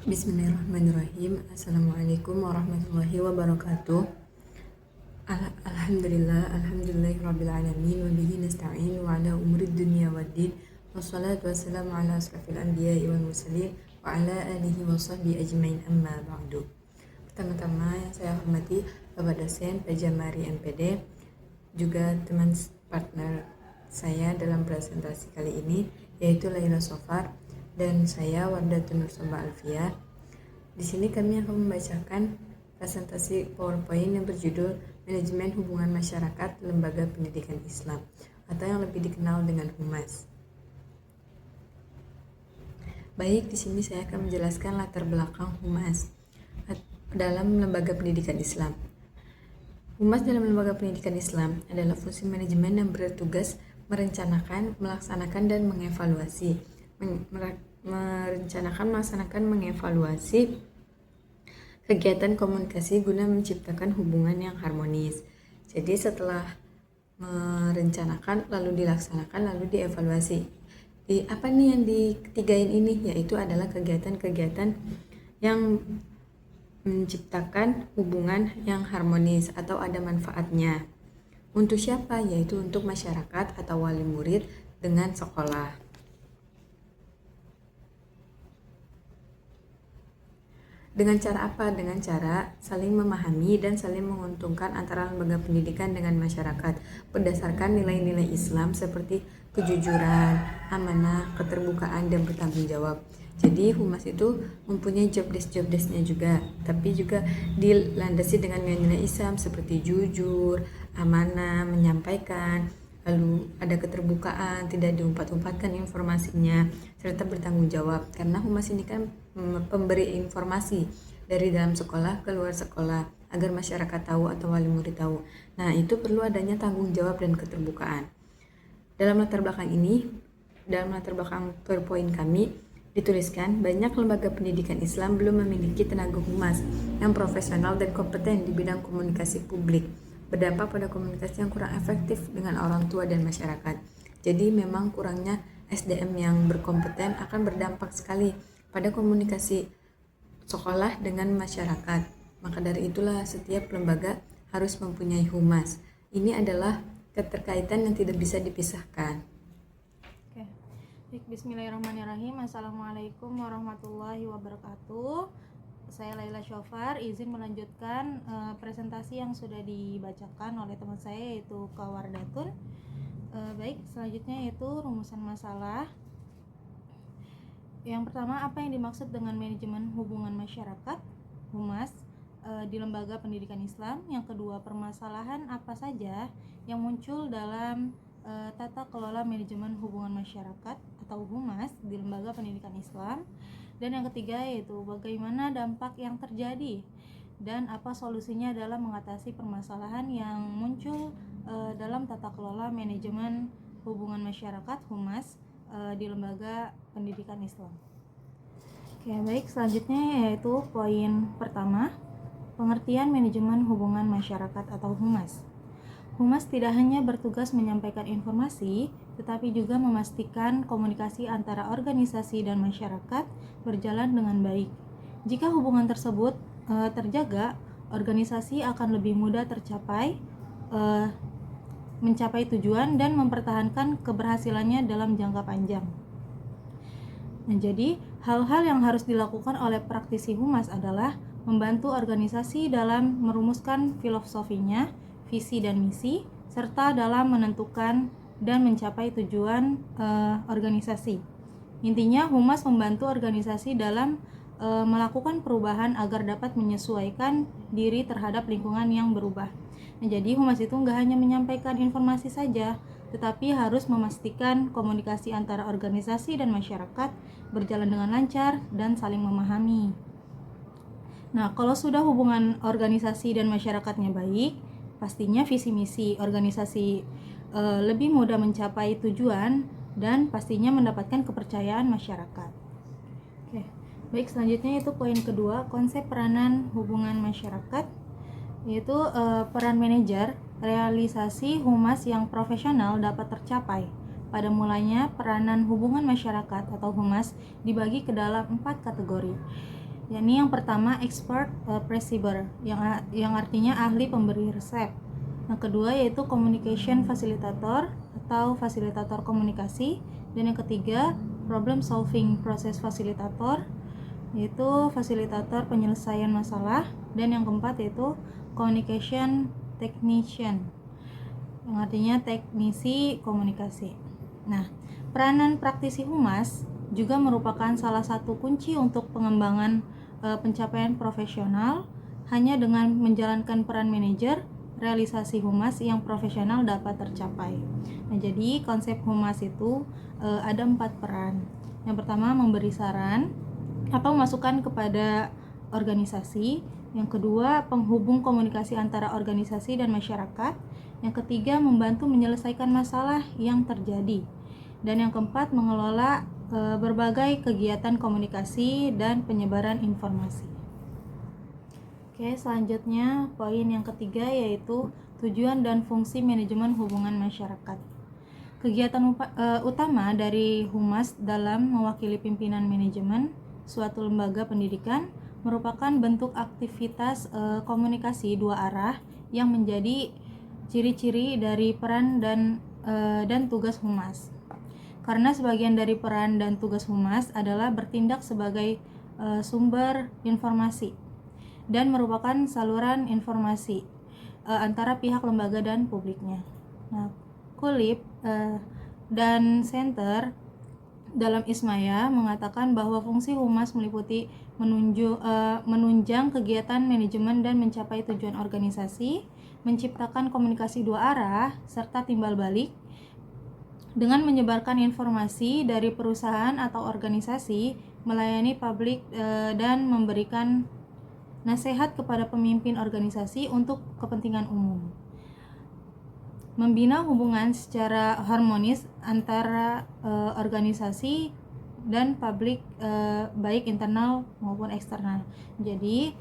Bismillahirrahmanirrahim. Assalamualaikum warahmatullahi wabarakatuh. Alhamdulillahirabbil alamin wa bihi nasta'in wa ala umurid dunya waddin. Wassalatu wassalamu ala asrafil anbiya'i wal mursalin wa ala alihi wa sahbihi ajmain, amma ba'du. Pertama-tama yang saya hormati Bapak dosen Pajamari NPD, juga teman partner saya dalam presentasi kali ini yaitu Laila Sofar dan saya Wardatun Nursamba Alfiah. Di sini kami akan membacakan presentasi PowerPoint yang berjudul Manajemen Hubungan Masyarakat Lembaga Pendidikan Islam, atau yang lebih dikenal dengan Humas. Baik, di sini saya akan menjelaskan latar belakang Humas dalam lembaga pendidikan Islam. Humas dalam lembaga pendidikan Islam adalah fungsi manajemen yang bertugas merencanakan, melaksanakan, dan mengevaluasi kegiatan komunikasi guna menciptakan hubungan yang harmonis. Jadi setelah merencanakan, lalu dilaksanakan, lalu dievaluasi. Apa nih yang ditigain ini? Yaitu adalah kegiatan-kegiatan yang menciptakan hubungan yang harmonis atau ada manfaatnya. Untuk siapa? Yaitu untuk masyarakat atau wali murid dengan sekolah. Dengan cara apa? Dengan cara saling memahami dan saling menguntungkan antara lembaga pendidikan dengan masyarakat berdasarkan nilai-nilai Islam seperti kejujuran, amanah, keterbukaan, dan bertanggung jawab. Jadi Humas itu mempunyai job desk-nya juga, tapi juga dilandasi dengan nilai-nilai Islam seperti jujur, amanah, menyampaikan, lalu ada keterbukaan, tidak diumpat-umpatkan informasinya, serta bertanggung jawab. Karena Humas ini kan pemberi informasi dari dalam sekolah ke luar sekolah agar masyarakat tahu atau wali murid tahu. Nah, itu perlu adanya tanggung jawab dan keterbukaan. Dalam latar belakang PowerPoint kami dituliskan banyak lembaga pendidikan Islam belum memiliki tenaga humas yang profesional dan kompeten di bidang komunikasi publik, berdampak pada komunikasi yang kurang efektif dengan orang tua dan masyarakat. Jadi memang kurangnya SDM yang berkompeten akan berdampak sekali pada komunikasi sekolah dengan masyarakat. Maka dari itulah setiap lembaga harus mempunyai humas. Ini adalah keterkaitan yang tidak bisa dipisahkan. Oke. Baik, bismillahirrahmanirrahim. Assalamualaikum warahmatullahi wabarakatuh. Saya Laila Sofar, izin melanjutkan presentasi yang sudah dibacakan oleh teman saya yaitu Kak Wardatun. Baik, selanjutnya yaitu rumusan masalah. Yang pertama, apa yang dimaksud dengan manajemen hubungan masyarakat Humas di lembaga pendidikan Islam? Yang kedua, permasalahan apa saja yang muncul dalam tata kelola manajemen hubungan masyarakat atau Humas di lembaga pendidikan Islam? Dan yang ketiga yaitu bagaimana dampak yang terjadi dan apa solusinya dalam mengatasi permasalahan yang muncul dalam tata kelola manajemen hubungan masyarakat Humas di lembaga pendidikan Islam. Oke, baik, selanjutnya yaitu poin pertama, pengertian manajemen hubungan masyarakat atau Humas. Humas tidak hanya bertugas menyampaikan informasi, tetapi juga memastikan komunikasi antara organisasi dan masyarakat berjalan dengan baik. Jika hubungan tersebut terjaga, organisasi akan lebih mudah mencapai tujuan dan mempertahankan keberhasilannya dalam jangka panjang. Nah, jadi hal-hal yang harus dilakukan oleh praktisi Humas adalah membantu organisasi dalam merumuskan filosofinya, visi dan misi, serta dalam menentukan dan mencapai tujuan organisasi. Intinya, Humas membantu organisasi dalam melakukan perubahan agar dapat menyesuaikan diri terhadap lingkungan yang berubah. Nah, jadi Humas itu nggak hanya menyampaikan informasi saja, tetapi harus memastikan komunikasi antara organisasi dan masyarakat berjalan dengan lancar dan saling memahami. Nah, kalau sudah hubungan organisasi dan masyarakatnya baik, pastinya visi misi organisasi lebih mudah mencapai tujuan dan pastinya mendapatkan kepercayaan masyarakat. Oke, baik, selanjutnya itu poin kedua, konsep peranan hubungan masyarakat, yaitu peran manajer realisasi Humas yang profesional dapat tercapai. Pada mulanya, peranan hubungan masyarakat atau Humas dibagi ke dalam 4 kategori. yakni yang pertama expert prescriber yang artinya ahli pemberi resep. Yang kedua yaitu communication facilitator atau fasilitator komunikasi, dan yang ketiga problem solving process facilitator yaitu fasilitator penyelesaian masalah, dan yang keempat yaitu communication technician yang artinya teknisi komunikasi. Nah, peranan praktisi humas juga merupakan salah satu kunci untuk pengembangan pencapaian profesional. Hanya dengan menjalankan peran manajer, realisasi humas yang profesional dapat tercapai. Nah, jadi konsep humas itu ada 4 peran. Yang pertama memberi saran atau masukan kepada organisasi. Yang kedua penghubung komunikasi antara organisasi dan masyarakat. Yang ketiga membantu menyelesaikan masalah yang terjadi. Dan yang keempat mengelola berbagai kegiatan komunikasi dan penyebaran informasi. Oke, selanjutnya poin yang ketiga yaitu tujuan dan fungsi manajemen hubungan masyarakat. Kegiatan utama dari humas dalam mewakili pimpinan manajemen suatu lembaga pendidikan merupakan bentuk aktivitas komunikasi dua arah yang menjadi ciri-ciri dari peran dan tugas humas. Karena sebagian dari peran dan tugas humas adalah bertindak sebagai sumber informasi dan merupakan saluran informasi antara pihak lembaga dan publiknya. Nah, Kulip dan Center dalam Ismaya mengatakan bahwa fungsi humas meliputi menunjang kegiatan manajemen dan mencapai tujuan organisasi, menciptakan komunikasi dua arah, serta timbal balik dengan menyebarkan informasi dari perusahaan atau organisasi, melayani publik dan memberikan nasihat kepada pemimpin organisasi untuk kepentingan umum. Membina hubungan secara harmonis antara organisasi dan publik baik internal maupun eksternal. Jadi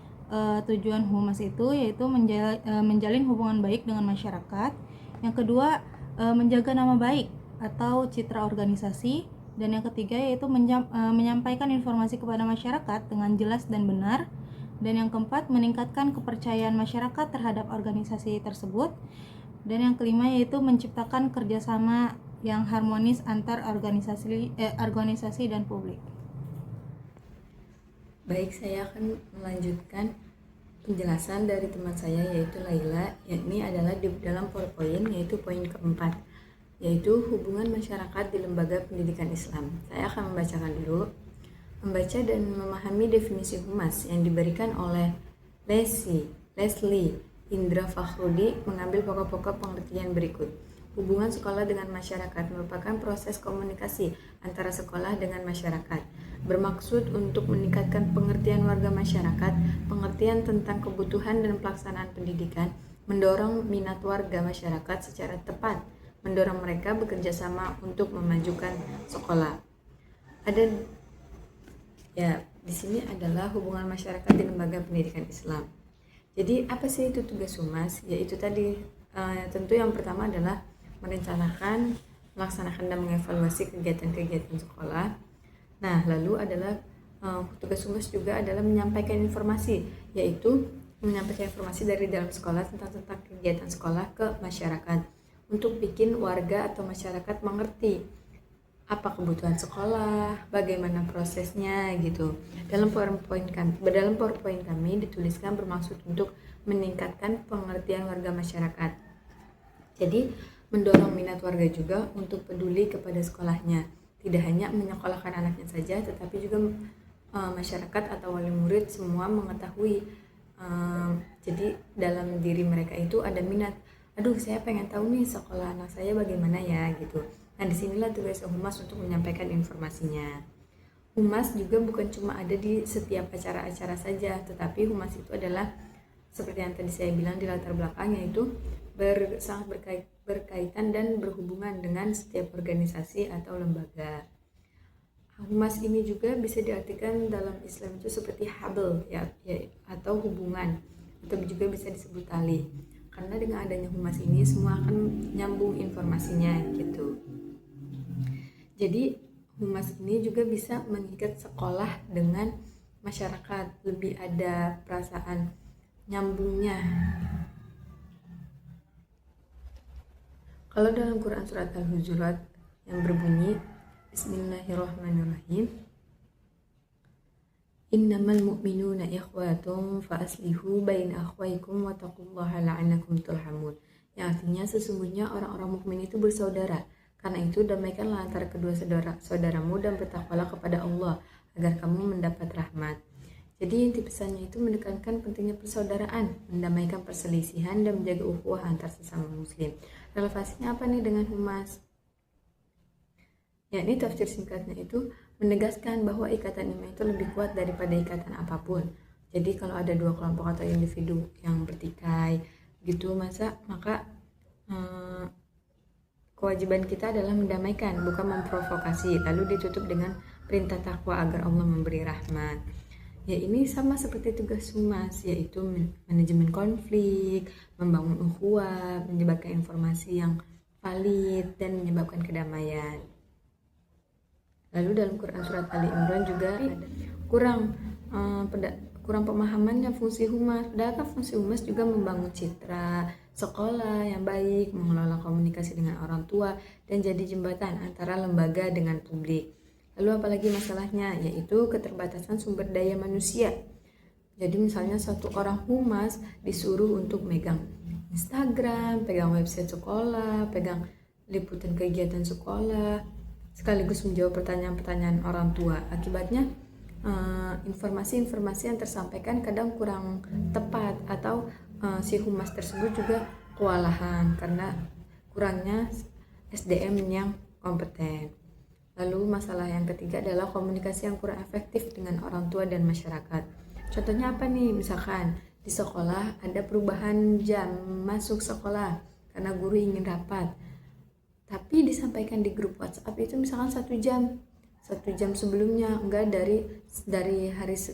tujuan humas itu yaitu menjalin hubungan baik dengan masyarakat. Yang kedua menjaga nama baik atau citra organisasi, dan yang ketiga yaitu menyampaikan informasi kepada masyarakat dengan jelas dan benar, dan yang keempat meningkatkan kepercayaan masyarakat terhadap organisasi tersebut, dan yang kelima yaitu menciptakan kerjasama yang harmonis antar organisasi dan publik. Baik, saya akan melanjutkan penjelasan dari teman saya yaitu Laila, yakni adalah di dalam PowerPoint yaitu poin keempat, yaitu hubungan masyarakat di lembaga pendidikan Islam. Saya akan membacakan dulu. Membaca dan memahami definisi humas yang diberikan oleh Leslie Indra Fakhrudi mengambil pokok-pokok pengertian berikut. Hubungan sekolah dengan masyarakat merupakan proses komunikasi antara sekolah dengan masyarakat, bermaksud untuk meningkatkan pengertian warga masyarakat, pengertian tentang kebutuhan dan pelaksanaan pendidikan, mendorong minat warga masyarakat secara tepat, mendorong mereka bekerja sama untuk memajukan sekolah. Di sini adalah hubungan masyarakat di lembaga pendidikan Islam. Jadi apa sih itu tugas humas? Yaitu tadi tentu yang pertama adalah merencanakan, melaksanakan dan mengevaluasi kegiatan-kegiatan sekolah. Nah, lalu adalah tugas humas juga adalah menyampaikan informasi, yaitu menyampaikan informasi dari dalam sekolah tentang kegiatan sekolah ke masyarakat untuk bikin warga atau masyarakat mengerti apa kebutuhan sekolah, bagaimana prosesnya gitu. Dalam PowerPoint kami dituliskan bermaksud untuk meningkatkan pengertian warga masyarakat. Jadi mendorong minat warga juga untuk peduli kepada sekolahnya. Tidak hanya menyekolahkan anaknya saja, tetapi juga masyarakat atau wali murid semua mengetahui. Jadi dalam diri mereka itu ada minat. Aduh, saya pengen tahu nih sekolah anak saya bagaimana ya gitu. Nah, disinilah tugas humas untuk menyampaikan informasinya. Humas juga bukan cuma ada di setiap acara-acara saja, tetapi humas itu adalah seperti yang tadi saya bilang di latar belakang, yaitu sangat berkaitan dan berhubungan dengan setiap organisasi atau lembaga. Humas ini juga bisa diartikan dalam Islam itu seperti habl atau hubungan, atau juga bisa disebut tali. Karena dengan adanya humas ini semua akan nyambung informasinya gitu. Jadi humas ini juga bisa mengikat sekolah dengan masyarakat, lebih ada perasaan nyambungnya. Kalau dalam Quran surat Al-Hujurat yang berbunyi Bismillahirrahmanirrahim, Innamal mu'minuna ikhwatun fa aslihu baina akhwaikum wattaqullaha la'annakum turhamun. Yang artinya sesungguhnya orang-orang mukmin itu bersaudara. Karena itu damaikanlah antara kedua saudaramu dan bertakwalah kepada Allah agar kamu mendapat rahmat. Jadi inti pesannya itu menekankan pentingnya persaudaraan, mendamaikan perselisihan dan menjaga ukhuwah antar sesama muslim. Relevansinya apa nih dengan humas? Yakni tafsir singkatnya itu menegaskan bahwa ikatan iman itu lebih kuat daripada ikatan apapun. Jadi kalau ada dua kelompok atau individu yang bertikai gitu, maka kewajiban kita adalah mendamaikan, bukan memprovokasi. Lalu ditutup dengan perintah takwa agar Allah memberi rahmat. Ya, ini sama seperti tugas humas, yaitu manajemen konflik, membangun ukhuwah, menyebarkan informasi yang valid dan menyebabkan kedamaian. Lalu dalam Quran surat Ali Imran juga ada kurang pemahamannya fungsi humas. Padahal fungsi humas juga membangun citra sekolah yang baik, mengelola komunikasi dengan orang tua, dan jadi jembatan antara lembaga dengan publik. Lalu apalagi masalahnya, yaitu keterbatasan sumber daya manusia. Jadi misalnya satu orang humas disuruh untuk megang Instagram, pegang website sekolah, pegang liputan kegiatan sekolah, sekaligus menjawab pertanyaan-pertanyaan orang tua. Akibatnya informasi-informasi yang tersampaikan kadang kurang tepat, atau si humas tersebut juga kewalahan karena kurangnya SDM yang kompeten. Lalu masalah yang ketiga adalah komunikasi yang kurang efektif dengan orang tua dan masyarakat. Contohnya apa nih? Misalkan di sekolah ada perubahan jam masuk sekolah karena guru ingin rapat, tapi disampaikan di grup WhatsApp itu misalkan 1 jam sebelumnya, enggak dari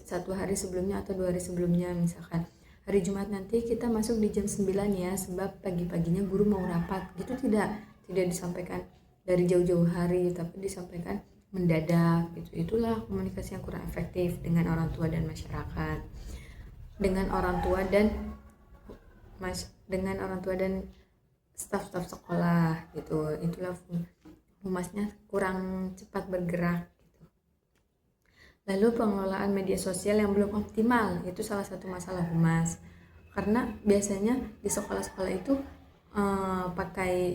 satu hari sebelumnya atau 2 hari sebelumnya. Misalkan hari Jumat nanti kita masuk di jam 9 ya, sebab pagi-paginya guru mau rapat. Gitu tidak disampaikan dari jauh-jauh hari, tapi disampaikan mendadak gitu. Itulah komunikasi yang kurang efektif dengan orang tua dan masyarakat, dengan orang tua dan staf-staf sekolah gitu. Itulah humasnya kurang cepat bergerak gitu. Lalu pengelolaan media sosial yang belum optimal, itu salah satu masalah humas, karena biasanya di sekolah-sekolah itu pakai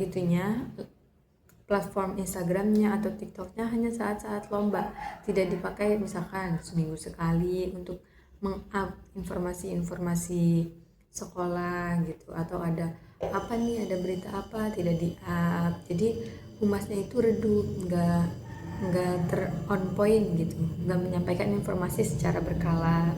platform Instagramnya atau TikToknya hanya saat-saat lomba, tidak dipakai misalkan seminggu sekali untuk meng-up informasi-informasi sekolah gitu, atau ada berita apa tidak di-up. Jadi humasnya itu redup, nggak on point gitu, nggak menyampaikan informasi secara berkala.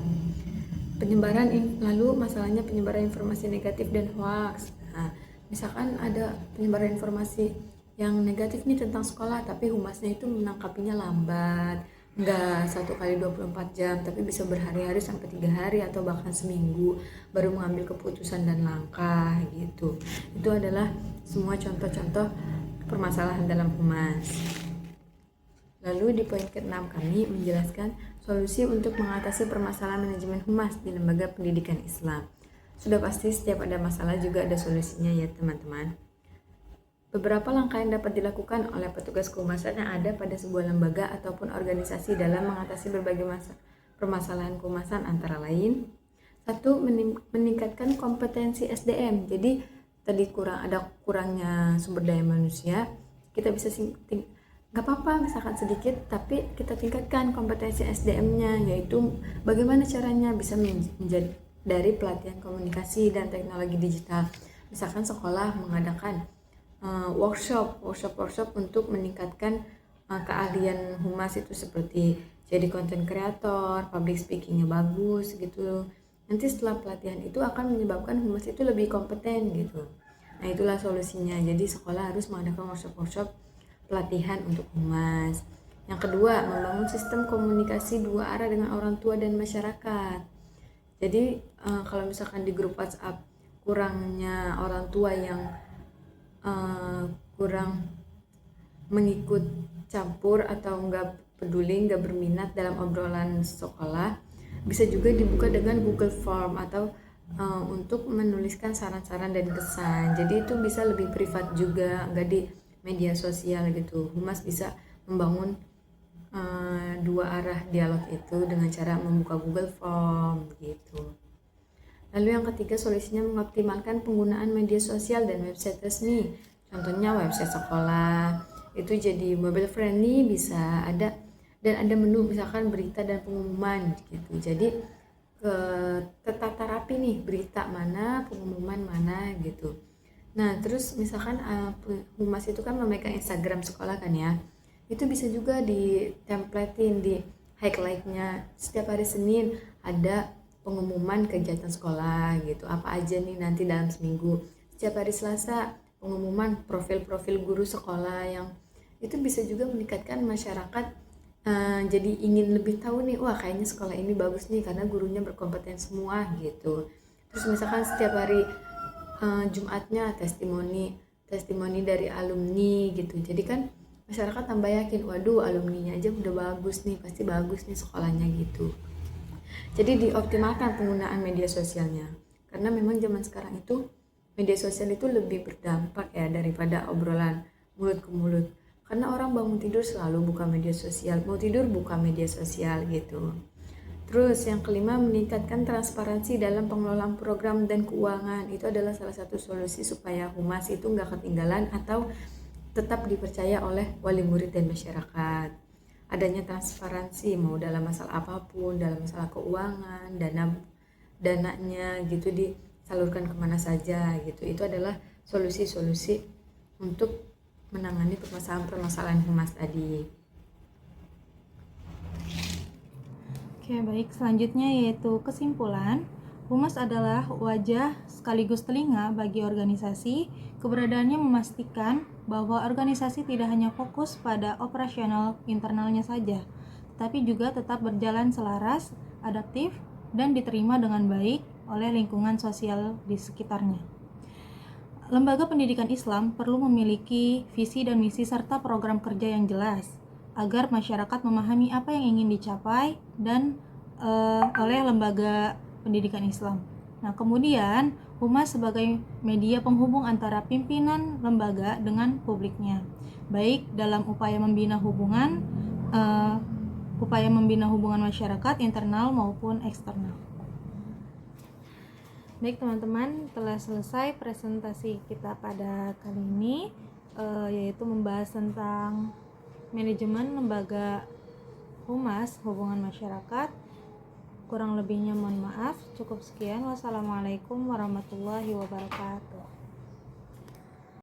Lalu masalahnya penyebaran informasi negatif dan hoax. Nah, misalkan ada penyebaran informasi yang negatif nih tentang sekolah, tapi humasnya itu menangkapinya lambat, nggak 1 kali 24 jam, tapi bisa berhari-hari sampai 3 hari atau bahkan seminggu baru mengambil keputusan dan langkah gitu. Itu adalah semua contoh-contoh permasalahan dalam humas. Lalu di poin ke-6 kami menjelaskan solusi untuk mengatasi permasalahan manajemen humas di lembaga pendidikan Islam. Sudah pasti setiap ada masalah juga ada solusinya ya teman-teman. Beberapa langkah yang dapat dilakukan oleh petugas kehumasan yang ada pada sebuah lembaga ataupun organisasi dalam mengatasi berbagai permasalahan kehumasan antara lain: 1. Meningkatkan kompetensi SDM. Jadi tadi kurangnya sumber daya manusia, kita bisa nggak apa-apa misalkan sedikit, tapi kita tingkatkan kompetensi SDM-nya, yaitu bagaimana caranya bisa menjadi dari pelatihan komunikasi dan teknologi digital. Misalkan sekolah mengadakan workshop untuk meningkatkan keahlian humas itu, seperti jadi content creator, public speakingnya bagus gitu. Nanti setelah pelatihan itu akan menyebabkan humas itu lebih kompeten gitu. Nah, itulah solusinya. Jadi sekolah harus mengadakan workshop pelatihan untuk humas. Yang kedua, membangun sistem komunikasi 2 arah dengan orang tua dan masyarakat. Jadi kalau misalkan di grup WhatsApp kurangnya orang tua yang kurang mengikut campur atau nggak peduli, nggak berminat dalam obrolan sekolah, Bisa juga dibuka dengan Google Form atau untuk menuliskan saran-saran dan kesan. Jadi itu bisa lebih privat juga, nggak di media sosial gitu. Humas bisa membangun dua arah dialog itu dengan cara membuka Google Form gitu. Lalu yang ketiga, solusinya mengoptimalkan penggunaan media sosial dan website resmi. Contohnya website sekolah, itu jadi mobile friendly, bisa ada dan ada menu misalkan berita dan pengumuman gitu. Jadi tertata rapi nih, berita mana, pengumuman mana gitu. Nah, terus misalkan humas itu kan memegang Instagram sekolah kan ya. Itu bisa juga di templatein di highlightnya. Setiap hari Senin ada pengumuman kegiatan sekolah gitu. Apa aja nih nanti dalam seminggu. Setiap hari Selasa pengumuman profil-profil guru sekolah, yang itu bisa juga meningkatkan masyarakat jadi ingin lebih tahu nih, wah kayaknya sekolah ini bagus nih karena gurunya berkompeten semua gitu. Terus misalkan setiap hari Jumatnya testimoni dari alumni gitu. Jadi kan masyarakat tambah yakin, waduh alumninya aja udah bagus nih, pasti bagus nih sekolahnya gitu. Jadi dioptimalkan penggunaan media sosialnya, karena memang zaman sekarang itu media sosial itu lebih berdampak ya daripada obrolan mulut ke mulut. Karena orang bangun tidur selalu buka media sosial, mau tidur buka media sosial gitu. Terus yang kelima, meningkatkan transparansi dalam pengelolaan program dan keuangan. Itu adalah salah satu solusi supaya humas itu nggak ketinggalan atau tetap dipercaya oleh wali murid dan masyarakat. Adanya transparansi mau dalam masalah apapun, dalam masalah keuangan, dananya gitu disalurkan kemana saja gitu. Itu adalah solusi-solusi untuk menangani permasalahan-permasalahan humas tadi. Oke, baik. Selanjutnya yaitu kesimpulan. Humas adalah wajah sekaligus telinga bagi organisasi. Keberadaannya memastikan bahwa organisasi tidak hanya fokus pada operasional internalnya saja, tetapi juga tetap berjalan selaras, adaptif, dan diterima dengan baik oleh lingkungan sosial di sekitarnya. Lembaga pendidikan Islam perlu memiliki visi dan misi serta program kerja yang jelas agar masyarakat memahami apa yang ingin dicapai dan oleh lembaga pendidikan Islam. Nah, kemudian Humas sebagai media penghubung antara pimpinan lembaga dengan publiknya, baik dalam upaya membina hubungan masyarakat internal maupun eksternal. Baik teman-teman, telah selesai presentasi kita pada kali ini, yaitu membahas tentang manajemen lembaga humas hubungan masyarakat. Kurang lebihnya mohon maaf. Cukup sekian. Wassalamualaikum warahmatullahi wabarakatuh.